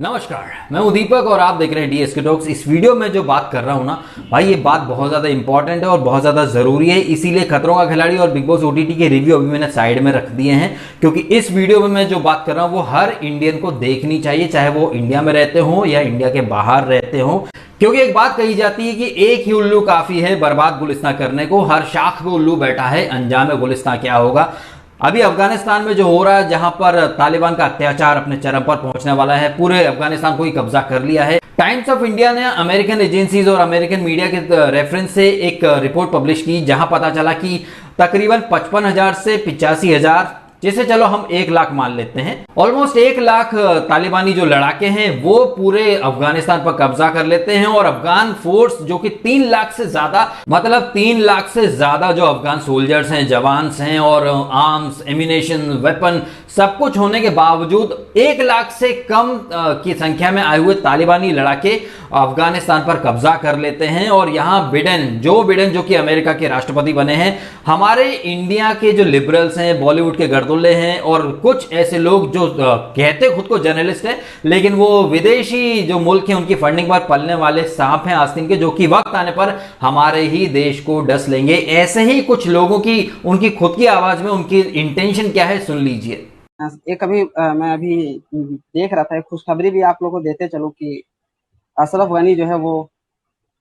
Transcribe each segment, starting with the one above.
नमस्कार, मैं हूं दीपक और आप देख रहे हैं डीएसके टॉक्स। इस वीडियो में जो बात कर रहा हूं ना भाई, ये बात बहुत ज़्यादा इंपॉर्टेंट है और बहुत ज़्यादा ज़रूरी है। इसीलिए खतरों का खिलाड़ी और बिग बॉस ओटीटी के रिव्यू अभी मैंने साइड में रख दिए हैं, क्योंकि इस वीडियो में मैं जो बात कर रहा हूं वो हर इंडियन को देखनी चाहिए, चाहे वो इंडिया में रहते हो या इंडिया के बाहर रहते हो। क्योंकि एक बात कही जाती है कि एक ही उल्लू काफ़ी है बर्बाद गुलिस्तान करने को। हर शाख पे उल्लू बैठा है, अंजाम गुलिस्तान क्या होगा। अभी अफगानिस्तान में जो हो रहा है, जहां पर तालिबान का अत्याचार अपने चरम पर पहुंचने वाला है, पूरे अफगानिस्तान को ही कब्जा कर लिया है। टाइम्स ऑफ इंडिया ने अमेरिकन एजेंसीज और अमेरिकन मीडिया के रेफरेंस से एक रिपोर्ट पब्लिश की, जहां पता चला कि तकरीबन 55,000 से 85,000, जैसे चलो हम 1 लाख मान लेते हैं, ऑलमोस्ट 1 लाख तालिबानी जो लड़ाके हैं वो पूरे अफगानिस्तान पर कब्जा कर लेते हैं। और अफगान फोर्स जो कि 3 लाख से ज्यादा, मतलब 3 लाख से ज्यादा जो अफगान सोल्जर्स हैं, जवान्स हैं, और आर्म्स, एम्यूनेशन, वेपन सब कुछ होने के बावजूद 1 लाख से कम की संख्या में आए हुए तालिबानी लड़ाके अफगानिस्तान पर कब्जा कर लेते हैं। और यहां जो बिडेन जो कि अमेरिका के राष्ट्रपति बने हैं, हमारे इंडिया के जो लिबरल्स हैं, बॉलीवुड के गर्दुल्ले हैं, और कुछ ऐसे लोग जो कहते खुद को जर्नलिस्ट हैं लेकिन वो विदेशी जो मुल्क हैं उनकी फंडिंग पर पलने वाले सांप हैं आस्तीन के, जो कि वक्त आने पर हमारे ही देश को डस लेंगे। ऐसे ही कुछ लोगों की, उनकी खुद की आवाज में उनकी इंटेंशन क्या है, सुन लीजिए। एक मैं अभी देख रहा था, एक खुशखबरी भी आप लोगों को देते चलो कि अशरफ गनी जो है वो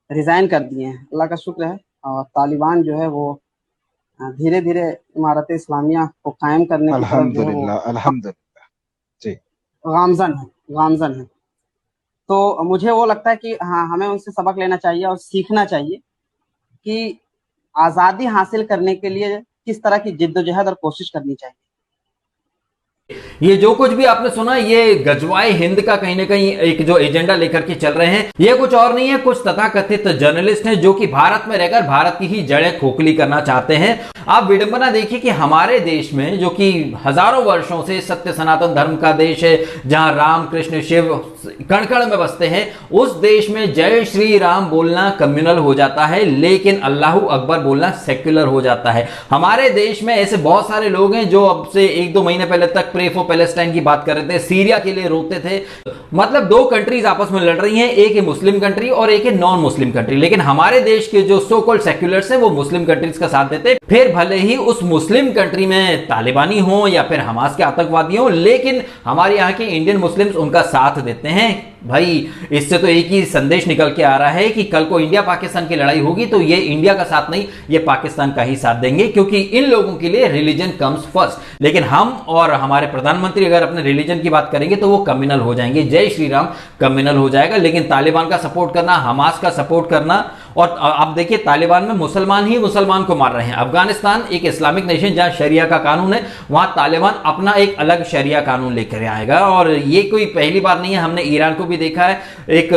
रिजाइन कर दिए हैं। अल्लाह का शुक्र है। और तालिबान जो है वो धीरे धीरे इमारत इस्लामिया को कायम करने की तरफ जो है वो अल्हम्दुलिल्लाह जी गामजन है। तो मुझे वो लगता है कि हाँ, हमें उनसे सबक लेना चाहिए और सीखना चाहिए कि आज़ादी हासिल करने के लिए किस तरह की जिद्दोजहद और कोशिश करनी चाहिए। ये जो कुछ भी आपने सुना, ये गजवाए हिंद का कहीं ना कहीं एक जो एजेंडा लेकर के चल रहे हैं, ये कुछ और नहीं है, कुछ तथाकथित जर्नलिस्ट हैं जो कि भारत में रहकर भारत की ही जड़ें खोखली करना चाहते हैं। आप विडंबना देखिए कि हमारे देश में, जो कि हजारों वर्षों से सत्य सनातन धर्म का देश है, जहां राम कृष्ण शिव कण कण में बसते हैं, उस देश में जय श्री राम बोलना कम्युनल हो जाता है, लेकिन अल्लाहू अकबर बोलना सेक्युलर हो जाता है। हमारे देश में ऐसे बहुत सारे लोग हैं जो अब से 1-2 महीने पहले तक प्रे फॉर पैलेस्टाइन की बात कर रहे थे, सीरिया के लिए रोते थे। मतलब 2 कंट्रीज आपस में लड़ रही हैं, एक है मुस्लिम कंट्री और एक है नॉन मुस्लिम कंट्री, लेकिन हमारे देश के जो सो कॉल्ड सेक्युलर्स हैं वो मुस्लिम कंट्रीज का साथ देते, फिर भले ही उस मुस्लिम कंट्री में तालिबानी हो या फिर हमास के आतंकवादी हो, लेकिन हमारे यहाँ के इंडियन मुस्लिम्स उनका साथ देते हैं। भाई इससे तो एक ही संदेश निकल के आ रहा है कि कल को इंडिया पाकिस्तान की लड़ाई होगी तो ये इंडिया का साथ नहीं, ये पाकिस्तान का ही साथ देंगे, क्योंकि इन लोगों के लिए रिलीजन कम्स फर्स्ट। लेकिन हम और हमारे प्रधानमंत्री अगर अपने रिलीजन की बात करेंगे तो वो कम्युनल हो जाएंगे, जय श्री राम कम्युनल हो जाएगा। लेकिन तालिबान का सपोर्ट करना, हमास का सपोर्ट करना, और आप देखिए तालिबान में मुसलमान ही मुसलमान को मार रहे हैं। अफगानिस्तान एक इस्लामिक नेशन जहां शरिया का कानून है, वहां तालिबान अपना एक अलग शरिया कानून लेकर आएगा। और ये कोई पहली बार नहीं है, हमने ईरान को भी देखा है, एक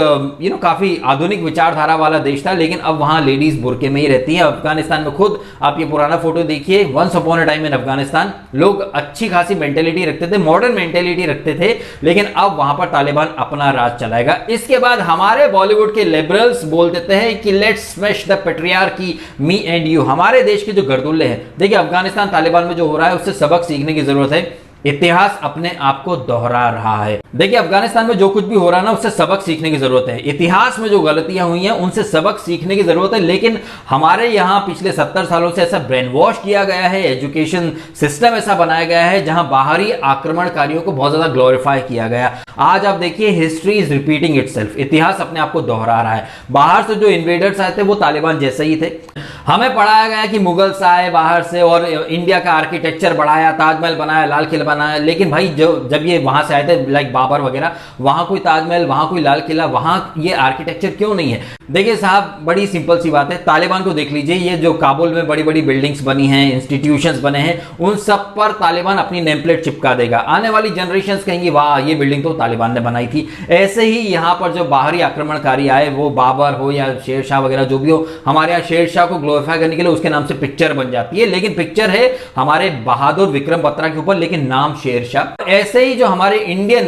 काफी आधुनिक विचारधारा वाला देश था, लेकिन अब वहां लेडीज बुर्के में ही रहती हैं। अफगानिस्तान में खुद आप ये पुराना फोटो देखिए, once upon a time in Afghanistan लोग अच्छी खासी मेंटेलिटी रखते थे, मॉडर्न मेंटेलिटी रखते थे, लेकिन अब वहां पर तालिबान अपना राज चलाएगा। इसके बाद हमारे बॉलीवुड के लिबरल्स बोल देते हैं कि let's smash the patriarchy, me and you. हमारे देश के जो गर्दुल्ले हैं, देखिए अफगानिस्तान तालिबान में जो हो रहा है उससे सबक सीखने की जरूरत है। इतिहास अपने आप को दोहरा रहा है। देखिए अफगानिस्तान में जो कुछ भी हो रहा है ना, उससे सबक सीखने की जरूरत है। इतिहास में जो गलतियां हुई हैं उनसे सबक सीखने की जरूरत है। लेकिन हमारे यहां पिछले 70 सालों से ऐसा ब्रेन वॉश किया गया है, एजुकेशन सिस्टम ऐसा बनाया गया है जहां बाहरी आक्रमणकारियों को बहुत ज्यादा ग्लोरीफाई किया गया। आज आप देखिए हिस्ट्री इज रिपीटिंग इटसेल्फ, इतिहास अपने आप को दोहरा रहा है। बाहर से जो इन्वेडर्स आए थे वो तालिबान जैसे ही थे। हमें पढ़ाया गया कि मुगल्स आए बाहर से और इंडिया का आर्किटेक्चर बढ़ाया, ताजमहल बनाया, लाल किला बनाया, लेकिन भाई जब ये वहां से आए थे लाइक बाबर वगैरह, वहां कोई ताजमहल, वहां कोई लाल किला, वहां ये आर्किटेक्चर क्यों नहीं है? देखिए साहब, बड़ी सिंपल सी बात है, तालिबान को देख लीजिए, ये जो काबुल में बड़ी बड़ी बिल्डिंग्स बनी हैं, इंस्टीट्यूशंस बने हैं, उन सब पर तालिबान अपनी नेम प्लेट चिपका देगा। आने वाली जनरेशन कहेंगी वाह ये बिल्डिंग तो तालिबान ने बनाई थी। ऐसे ही यहां पर जो बाहरी आक्रमणकारी आए, वो बाबर हो या शेर शाह वगैरह जो भी हो, हमारे यहाँ शेर शाह को ग्लोरीफाई करने के लिए उसके नाम से पिक्चर बन जाती है, लेकिन पिक्चर है हमारे बहादुर विक्रम बत्रा के ऊपर, लेकिन नाम शेरशाह। ऐसे ही जो हमारे इंडियन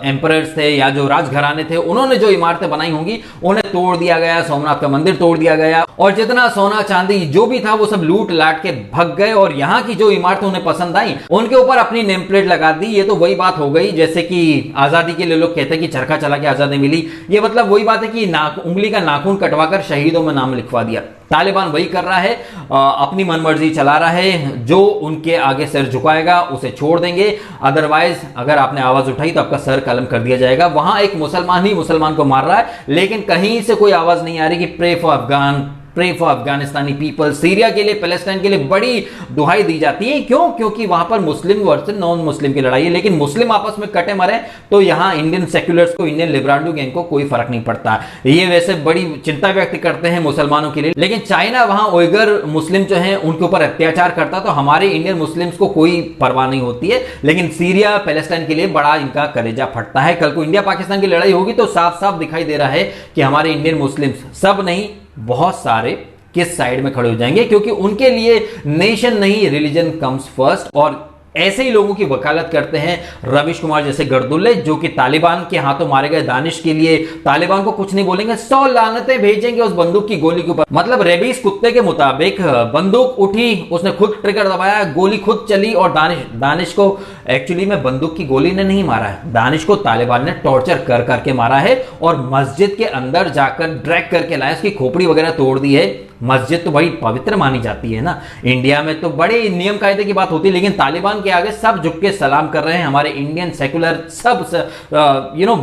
एम्परर्स थे या जो राजघराने थे, उन्होंने जो इमारतें बनाई होंगी उन्हें तोड़ दिया गया, सोमनाथ का मंदिर तोड़ दिया गया और जितना सोना चांदी जो भी था वो सब लूट लाट के भग गए और यहाँ की जो इमारतें उन्हें पसंद आई उनके ऊपर अपनी नेम प्लेट लगा दी। ये तो वही बात हो गई जैसे कि आजादी के लिए लोग कहते हैं कि चरखा चला के आजादी मिली, ये मतलब वही बात है कि उंगली का नाखून कटवाकर शहीदों में नाम लिखवा दिया। तालिबान वही कर रहा है, अपनी मनमर्जी चला रहा है, जो उनके आगे सिर झुकाएगा उसे छोड़ देंगे, अदरवाइज अगर आपने आवाज उठाई तो आपका सर कलम कर दिया जाएगा। वहां एक मुसलमान ही मुसलमान को मार रहा है, लेकिन कहीं से कोई आवाज नहीं आ रही कि pray for Afghan, pray for Afghanistani people. Syria के लिए, पैलेस्टाइन के लिए बड़ी दुहाई दी जाती है, क्यों? क्योंकि वहां पर मुस्लिम वर्सेस नॉन मुस्लिम की लड़ाई है, लेकिन मुस्लिम आपस में कटे मरे तो यहां इंडियन सेक्युलर्स को, इंडियन लिबरांडो गैंग को कोई फर्क नहीं पड़ता। ये वैसे बड़ी चिंता व्यक्त करते हैं मुसलमानों के लिए, लेकिन चाइना वहां उइगर मुस्लिम जो है उनके ऊपर अत्याचार करता तो हमारे इंडियन मुस्लिम्स को कोई परवाह नहीं होती है, लेकिन सीरिया पैलेस्टाइन के लिए बड़ा इनका कलेजा फटता है। कल को इंडिया पाकिस्तान की लड़ाई होगी तो साफ साफ दिखाई दे रहा है कि हमारे इंडियन मुस्लिम्स, सब नहीं बहुत सारे, किस साइड में खड़े हो जाएंगे, क्योंकि उनके लिए नेशन नहीं रिलीजन कम्स फर्स्ट। और ऐसे ही लोगों की वकालत करते हैं रवीश कुमार जैसे गर्दुल्ले, जो कि तालिबान के हाथों मारे गए दानिश के लिए तालिबान को कुछ नहीं बोलेंगे, 100 लानतें भेजेंगे उस बंदूक की गोली के ऊपर। मतलब रेबीज कुत्ते के मुताबिक बंदूक उठी, उसने खुद ट्रिगर दबाया, गोली खुद चली और दानिश को एक्चुअली में बंदूक की गोली ने नहीं मारा है, दानिश को तालिबान ने टॉर्चर कर करके मारा है और मस्जिद के अंदर जाकर ड्रैग करके लाया, उसकी खोपड़ी वगैरह तोड़ दी है। मस्जिद तो भाई पवित्र मानी जाती है ना, इंडिया में तो बड़े नियम कायदे की बात होती है, लेकिन तालिबान के आगे सब झुक के सलाम कर रहे हैं। हमारे इंडियन सेकुलर सब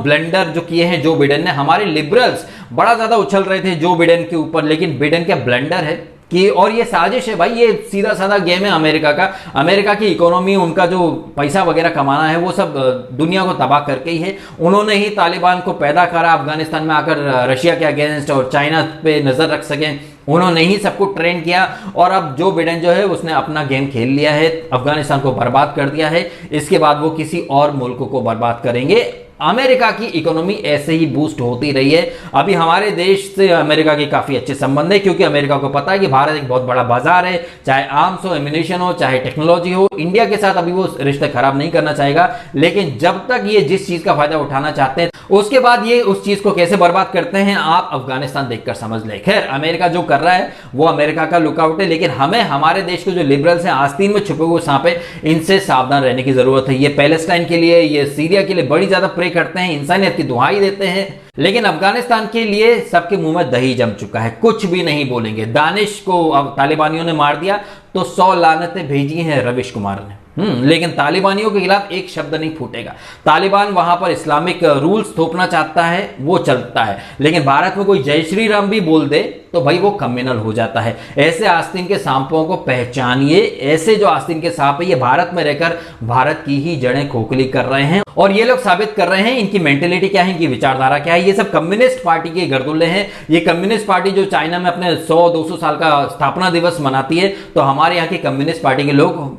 ब्लेंडर जो किए हैं जो बिडेन ने, हमारे लिबरल्स बड़ा ज्यादा उछल रहे थे जो बिडेन के ऊपर, लेकिन बिडेन क्या ब्लेंडर है कि, और ये साजिश है भाई, ये सीधा साधा गेम है अमेरिका का। अमेरिका की इकोनॉमी, उनका जो पैसा वगैरह कमाना है वो सब दुनिया को तबाह करके ही है। उन्होंने ही तालिबान को पैदा करा अफगानिस्तान में आकर रशिया के अगेंस्ट और चाइना पे नजर रख सकें, उन्होंने ही सबको ट्रेन किया। और अब जो बिडेन जो है उसने अपना गेम खेल लिया है, अफगानिस्तान को बर्बाद कर दिया है, इसके बाद वो किसी और मुल्क को बर्बाद करेंगे। अमेरिका की इकोनॉमी ऐसे ही बूस्ट होती रही है। अभी हमारे देश से अमेरिका के काफी अच्छे संबंध है, क्योंकि अमेरिका को पता है कि भारत एक बहुत बड़ा बाजार है, चाहे आर्म्स हो, एम्यूनिशन हो, चाहे टेक्नोलॉजी हो। इंडिया के साथ अभी वो रिश्ते खराब नहीं करना चाहेगा, लेकिन जब तक ये जिस चीज का फायदा उठाना चाहते हैं उसके बाद ये उस चीज को कैसे बर्बाद करते हैं आप अफगानिस्तान देखकर समझ ले। खैर, अमेरिका जो कर रहा है वो अमेरिका का लुकआउट है, लेकिन हमें हमारे देश के जो लिबरल्स हैं, आस्तीन में छुपे हुए सांप है, इनसे सावधान रहने की जरूरत है। ये पैलेस्टाइन के लिए, ये सीरिया के लिए बड़ी ज्यादा प्रे करते हैं, इंसानियत की दुहाई देते हैं, लेकिन अफगानिस्तान के लिए सबके मुंह में दही जम चुका है, कुछ भी नहीं बोलेंगे। दानिश को अब तालिबानियों ने मार दिया तो 100 लानतें भेजी हैं रवीश कुमार ने, लेकिन तालिबानियों के खिलाफ एक शब्द नहीं फूटेगा। तालिबान वहां पर इस्लामिक रूल्स थोपना चाहता है, वो चलता है, लेकिन भारत में कोई जय श्री राम भी बोल दे तो भाई वो कम्युनल हो जाता है। ऐसे आस्तीन के सांपों को पहचानिए, ऐसे जो आस्तीन के सांप है ये भारत में रहकर भारत की ही जड़ें खोखली कर रहे हैं और ये लोग साबित कर रहे हैं इनकी मेंटेलिटी क्या है, इनकी विचारधारा क्या है। ये सब कम्युनिस्ट पार्टी के गर्दुल्ले हैं। ये कम्युनिस्ट पार्टी जो चाइना में अपने 100-200 साल का स्थापना दिवस मनाती है, तो हमारे यहाँ की कम्युनिस्ट पार्टी के लोग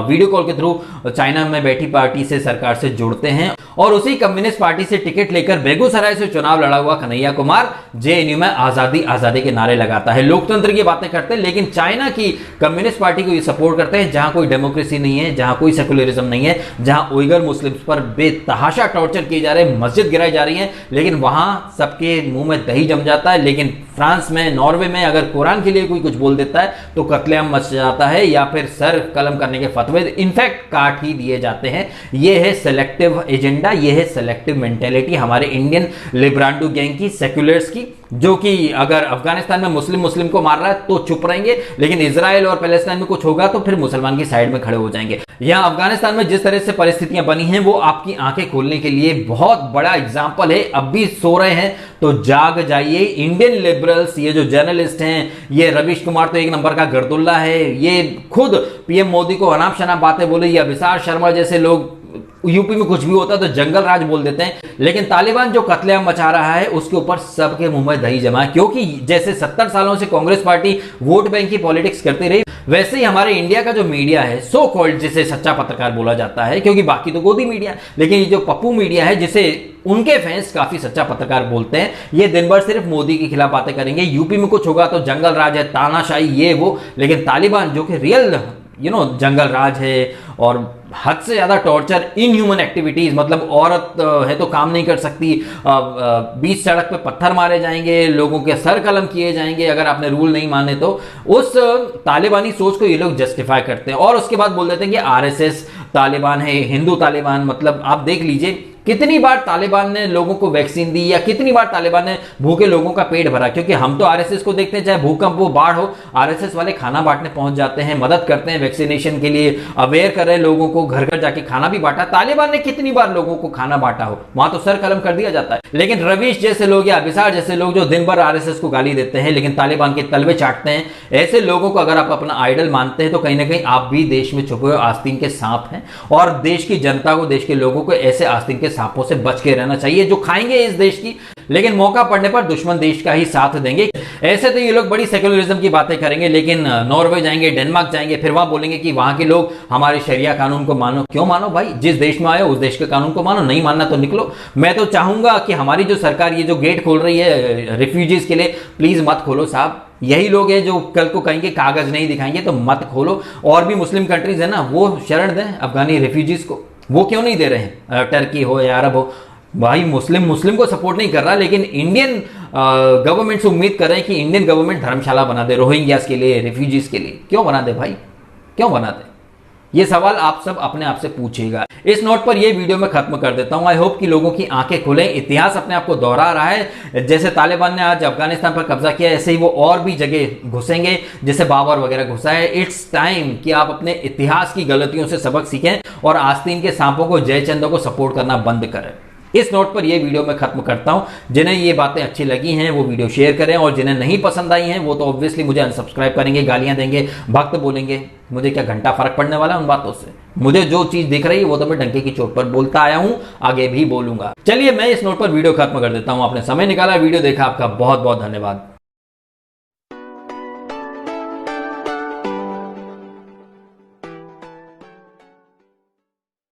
वीडियो कॉल के थ्रू चाइना में बैठी पार्टी से, सरकार से जुड़ते हैं और उसी कम्युनिस्ट पार्टी से टिकट लेकर बेगूसराय से चुनाव लड़ा हुआ कन्हैया कुमार जेएनयू में आजादी आजादी के नारे लगाता है, लोकतंत्र की बातें करते हैं, लेकिन चाइना की कम्युनिस्ट पार्टी को ये सपोर्ट करते हैं जहां कोई डेमोक्रेसी नहीं है, जहां कोई सेकुलरिज्म नहीं है, जहां उइगर मुस्लिम्स पर बेतहाशा टॉर्चर किए जा रहे हैं, मस्जिद गिराई जा रही है, लेकिन वहां सबके मुंह में दही जम जाता है। लेकिन फ्रांस में, नॉर्वे में अगर कुरान के लिए कोई कुछ बोल देता है तो कत्लेआम मच जाता है या फिर सर कलम करने के फतवे इनफैक्ट काट ही दिए जाते हैं। यह है सेलेक्टिव एजेंडा, यह है सेलेक्टिव मेंटेलिटी हमारे इंडियन लिबरांडो गैंग की, सेक्युलर्स की, जो कि अगर अफगानिस्तान में मुस्लिम को मार रहा है तो चुप रहेंगे, लेकिन इजराइल और पैलेस्टाइन में कुछ होगा तो फिर मुसलमान की साइड में खड़े हो जाएंगे। यहां अफगानिस्तान में जिस तरह से परिस्थितियां बनी हैं वो आपकी आंखें खोलने के लिए बहुत बड़ा एग्जाम्पल है। अब भी सो रहे हैं तो जाग जाइए। इंडियन लिबरल्स, ये जो जर्नलिस्ट हैं, ये रवीश कुमार तो एक नंबर का गर्दुल्ला है, ये खुद पीएम मोदी को अनाप शनाप बातें बोले, या विशाल शर्मा जैसे लोग यूपी में कुछ भी होता है तो जंगल राज बोल देते हैं, लेकिन तालिबान जो कत्लेआम मचा रहा है उसके ऊपर सबके मुंह में दही जमा है, क्योंकि जैसे 70 सालों से कांग्रेस पार्टी वोट बैंक की पॉलिटिक्स करती रही, वैसे ही हमारे इंडिया का जो मीडिया है, सो कॉल्ड, जिसे सच्चा पत्रकार बोला जाता है, क्योंकि बाकी तो गोदी मीडिया, लेकिन ये जो पप्पू मीडिया है, जिसे उनके फैंस काफी सच्चा पत्रकार बोलते हैं, ये दिन भर सिर्फ मोदी के खिलाफ बातें करेंगे। यूपी में कुछ होगा तो जंगल राज है, तानाशाही, ये वो। लेकिन तालिबान जो कि रियल जंगल राज है और हद से ज्यादा टॉर्चर, इनह्यूमन एक्टिविटीज, मतलब औरत है तो काम नहीं कर सकती, बीच सड़क पे पत्थर मारे जाएंगे, लोगों के सर कलम किए जाएंगे अगर आपने रूल नहीं माने तो। उस तालिबानी सोच को ये लोग जस्टिफाई करते हैं और उसके बाद बोल देते हैं कि आरएसएस तालिबान है, हिंदू तालिबान। मतलब आप देख लीजिए कितनी बार तालिबान ने लोगों को वैक्सीन दी या कितनी बार तालिबान ने भूखे लोगों का पेट भरा, क्योंकि हम तो आरएसएस को देखते हैं, चाहे भूकंप हो, बाढ़ हो, आरएसएस वाले खाना बांटने पहुंच जाते हैं, मदद करते हैं वैक्सीनेशन के लिए, अवेयर कर रहे हैं लोगों को, घर घर जाके खाना भी बांटा। तालिबान ने कितनी बार लोगों को खाना बांटा हो, वहां तो सर कलम कर दिया जाता है। लेकिन रवीश जैसे लोग या अभिसार जैसे लोग जो दिन भर आरएसएस को गाली देते हैं लेकिन तालिबान के तलवे चाटते हैं, ऐसे लोगों को अगर आप अपना आइडल मानते हैं तो कहीं ना कहीं आप भी देश में छुपे हुए आस्तीन के सांप हैं। और देश की जनता को, देश के लोगों को ऐसे आस्तीन के सांपों से बच के रहना चाहिए जो खाएंगे इस देश की, लेकिन मौका पड़ने पर दुश्मन देश का ही साथ देंगे। ऐसे तो ये लोग बड़ी सेक्युलरिज्म की बातें करेंगे, लेकिन नॉर्वे जाएंगे, डेनमार्क जाएंगे, फिर वहां बोलेंगे कि वहां के लोग हमारे शरिया कानून को मानो। क्यों मानो भाई? जिस देश में आए उस देश के कानून को मानो, नहीं मानना तो निकलो। मैं तो चाहूंगा कि हमारी जो सरकार ये जो गेट खोल रही है रिफ्यूजीज के लिए, प्लीज मत खोलो साहब। यही लोग हैं जो कल को कहेंगे कागज नहीं दिखाएंगे, तो मत खोलो। और भी मुस्लिम कंट्रीज है ना, वो शरण दें अफगानी रिफ्यूजीज को। वो क्यों नहीं दे रहे हैं? टर्की हो या अरब हो, भाई मुस्लिम को सपोर्ट नहीं कर रहा, लेकिन इंडियन गवर्नमेंट से उम्मीद कर रहे हैं कि इंडियन गवर्नमेंट धर्मशाला बना दे रोहिंग्यास के लिए, रिफ्यूजीज के लिए। क्यों बना दे भाई, क्यों बना दे? ये सवाल आप सब अपने आप से पूछिएगा। इस नोट पर ये वीडियो मैं खत्म कर देता हूं। आई होप कि लोगों की आंखें खुले। इतिहास अपने आप को दोहरा रहा है। जैसे तालिबान ने आज अफगानिस्तान पर कब्जा किया, ऐसे ही वो और भी जगह घुसेंगे, जैसे बाबर वगैरह घुसा है। इट्स टाइम कि आप अपने इतिहास की गलतियों से सबक सीखें और आस्तीन के सांपों को, जयचंदों को सपोर्ट करना बंद करें। इस नोट पर यह वीडियो मैं खत्म करता हूं। जिन्हें ये बातें अच्छी लगी हैं वो वीडियो शेयर करें, और जिन्हें नहीं पसंद आई हैं वो तो ऑब्वियसली मुझे अनसब्सक्राइब करेंगे, गालियां देंगे, भक्त बोलेंगे। मुझे क्या घंटा फर्क पड़ने वाला है उन बातों से? मुझे जो चीज दिख रही है वो तो मैं डंके की चोट पर बोलता आया हूं, आगे भी बोलूंगा। चलिए मैं इस नोट पर वीडियो खत्म कर देता हूं। आपने समय निकाला, वीडियो देखा, आपका बहुत बहुत धन्यवाद।